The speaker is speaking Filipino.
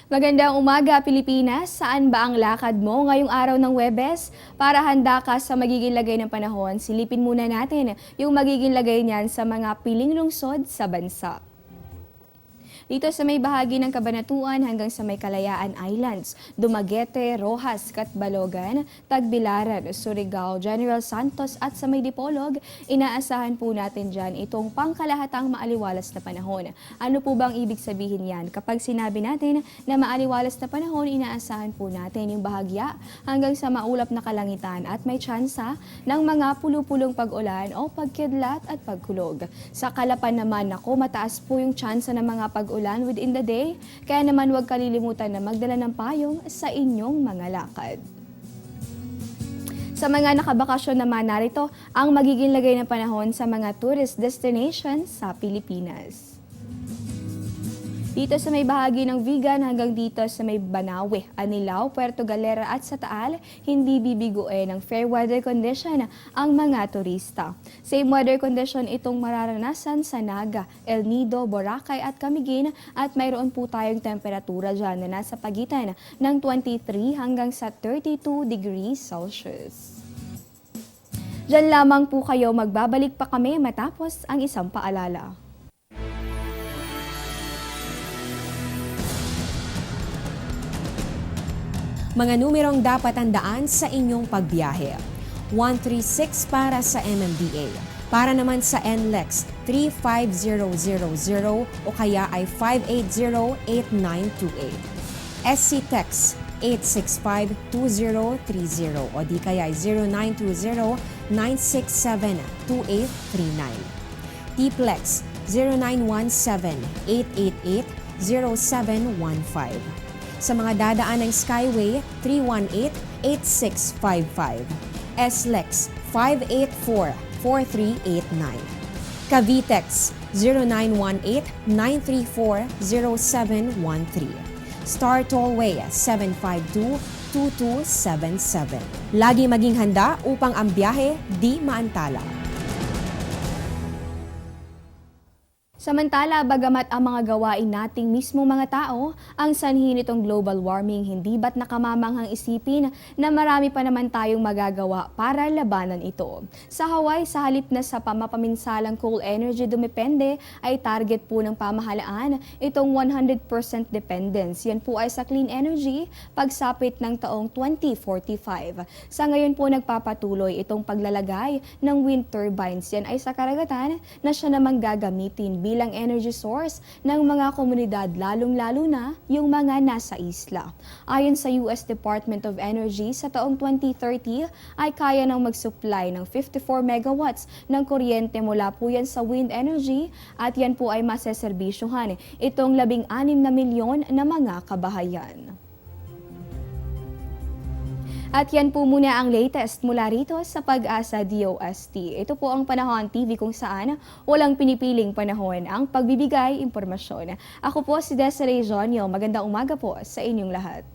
Magandang umaga, Pilipinas. Saan ba ang lakad mo ngayong araw ng Huwebes? Para handa ka sa magiging lagay ng panahon, silipin muna natin yung magiging lagay niyan sa mga piling lungsod sa bansa. Dito sa may bahagi ng Cabanatuan hanggang sa may Kalayaan Islands, Dumaguete, Rojas, Catbalogan, Tagbilaran, Surigao, General Santos at sa may Dipolog, inaasahan po natin dyan itong pangkalahatang maaliwalas na panahon. Ano po bang ibig sabihin yan? Kapag sinabi natin na maaliwalas na panahon, inaasahan po natin yung bahagya hanggang sa maulap na kalangitan at may tsansa ng mga pulupulong pag-ulan o pagkidlat at pagkulog. Sa Kalapan naman, mataas po yung tsansa ng mga pag-ulan within the day, kaya naman huwag kalilimutan na magdala ng payong sa inyong mga lakad. Sa mga nakabakasyon naman, narito ang magiging lagay ng panahon sa mga tourist destinations sa Pilipinas. Dito sa may bahagi ng Vigan hanggang dito sa may Banawe, Anilao, Puerto Galera at sa Taal, hindi bibiguin ng fair weather condition ang mga turista. Same weather condition itong mararanasan sa Naga, El Nido, Boracay at Camiguin at mayroon po tayong temperatura dyan na nasa pagitan ng 23 hanggang sa 32 degrees Celsius. Diyan lamang po kayo, magbabalik pa kami matapos ang isang paalala. Mga numerong dapat tandaan sa inyong pagbiyahe. 136 para sa MMDA. Para naman sa NLEX, 35000 o kaya ay 580-8928. SC-TEX, 865-2030 o di kaya ay 0920-967-2839. TPLEX, 0917-888-0715. Sa mga dadaan ng Skyway, 318-8655. SLEX, 584-4389. Cavitex, 0918-934-0713. Star Tollway, 752-2277. Lagi maging handa upang ang biyahe di maantala. Samantala, bagamat ang mga gawain nating mismo mga tao, ang sanhi nitong global warming, hindi ba't nakamamanghang isipin na marami pa naman tayong magagawa para labanan ito. Sa Hawaii, sa halip na sa mapaminsalang coal energy dumepende, ay target po ng pamahalaan itong 100% dependence. Yan po ay sa clean energy pagsapit ng taong 2045. Sa ngayon po nagpapatuloy itong paglalagay ng wind turbines. Yan ay sa karagatan na siya namang gagamitin bilang energy source ng mga komunidad, lalong-lalo na yung mga nasa isla. Ayon sa US Department of Energy, sa taong 2030 ay kaya nang mag-supply ng 54 megawatts ng kuryente mula po yan sa wind energy at yan po ay maseserbisyuhan itong 16 na milyon na mga kabahayan. At yan po muna ang latest mula rito sa Pag-asa DOST. Ito po ang Panahon TV kung saan walang pinipiling panahon ang pagbibigay impormasyon. Ako po si Desiree Jonio. Magandang umaga po sa inyong lahat.